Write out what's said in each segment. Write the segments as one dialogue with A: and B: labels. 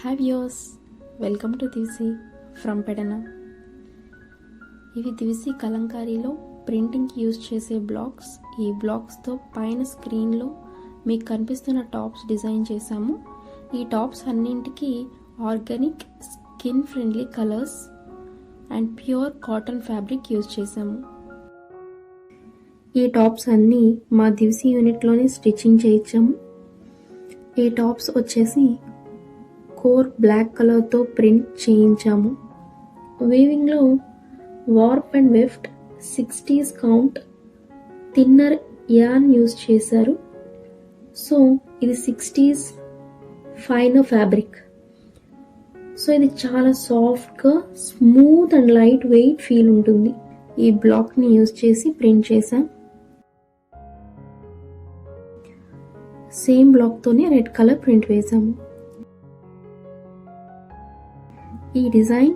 A: Hi viewers, welcome to Divsi from Pedana. ఇవి Divsi కలంకారీలో ప్రింటింగ్కి use చేసే blocks. ఈ బ్లాక్స్తో పైన స్క్రీన్లో మీకు కనిపిస్తున్న టాప్స్ డిజైన్ చేశాము. ఈ టాప్స్ అన్నింటికి organic skin friendly colours and pure cotton fabric use చేశాము. ఈ టాప్స్ అన్నీ మా దివ్సి యూనిట్లోనే స్టిచ్చింగ్ చేయించాము. ఈ టాప్స్ వచ్చేసి కోర్ బ్లాక్ కలర్తో ప్రింట్ చేయించాము. వీవింగ్లో warp and weft 60s count thinner yarn use చేశారు. సో ఇది 60s ఫైనర్ ఫ్యాబ్రిక్. సో ఇది చాలా సాఫ్ట్గా smooth and light weight feel ఉంటుంది. ఈ బ్లాక్ని యూజ్ చేసి ప్రింట్ చేశాం. సేమ్ బ్లాక్తోనే రెడ్ కలర్ ప్రింట్ వేసాము. ఈ డిజైన్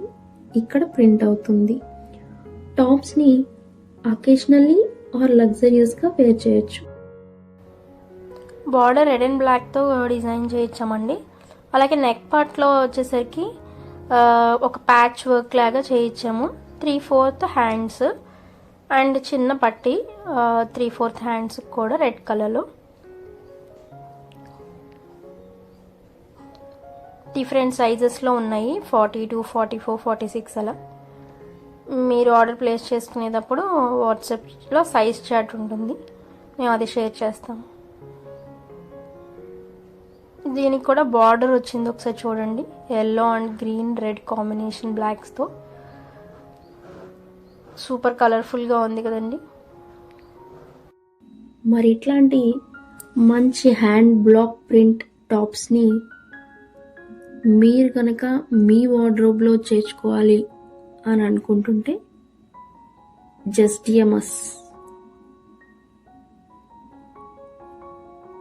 A: ఇక్కడ ప్రింట్ అవుతుంది. టాప్స్ని అకేషనల్లీ ఆర్ లగ్జరియస్గా వేర్ చేయొచ్చు.
B: బార్డర్ రెడ్ అండ్ బ్లాక్తో డిజైన్ చేయించామండి. అలాగే నెక్ పార్ట్లో వచ్చేసరికి ఒక ప్యాచ్ వర్క్ లాగా చేయించాము. 3/4 హ్యాండ్స్ అండ్ చిన్న పట్టి 3/4 హ్యాండ్స్ కూడా రెడ్ కలర్లో. డిఫరెంట్ సైజెస్లో ఉన్నాయి, 42, 44, 46 అలా. మీరు ఆర్డర్ ప్లేస్ చేసుకునేటప్పుడు వాట్సాప్లో సైజ్ చార్ట్ ఉంటుంది, మేము అది షేర్ చేస్తాం. దీనికి కూడా బార్డర్ వచ్చింది, ఒకసారి చూడండి. Yellow and green red combination బ్లాక్స్తో సూపర్ కలర్ఫుల్గా ఉంది కదండి.
A: మరి ఇట్లాంటి మంచి హ్యాండ్ బ్లాక్ ప్రింట్ టాప్స్ని మీరు కనుక మీ వార్డ్రోబ్లో చేర్చుకోవాలి అని అనుకుంటుంటే జస్ట్ DMS